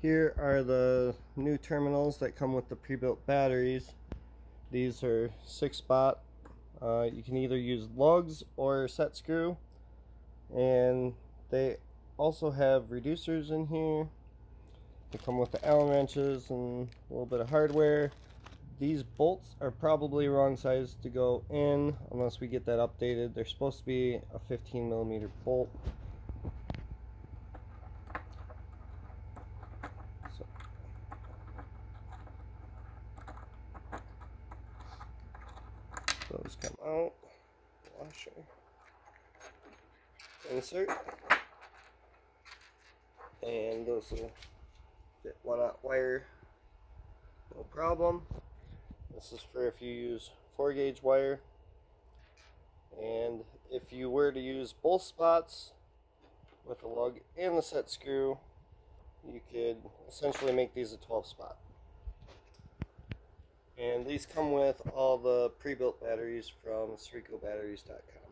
Here are the new terminals that come with the pre-built batteries. These are 6-spot. You can either use lugs or set screw, and they also have reducers in here. They come with the Allen wrenches and a little bit of hardware. These bolts are probably wrong size to go in unless we get that updated. They're supposed to be a 15mm bolt. So, those come out. Washer. Insert. And those will fit 1/0 wire. No problem. This is for if you use 4-gauge wire. And if you were to use both spots with a lug and the set screw, you could essentially make these a 12-spot. And these come with all the pre-built batteries from srikobatteries.com.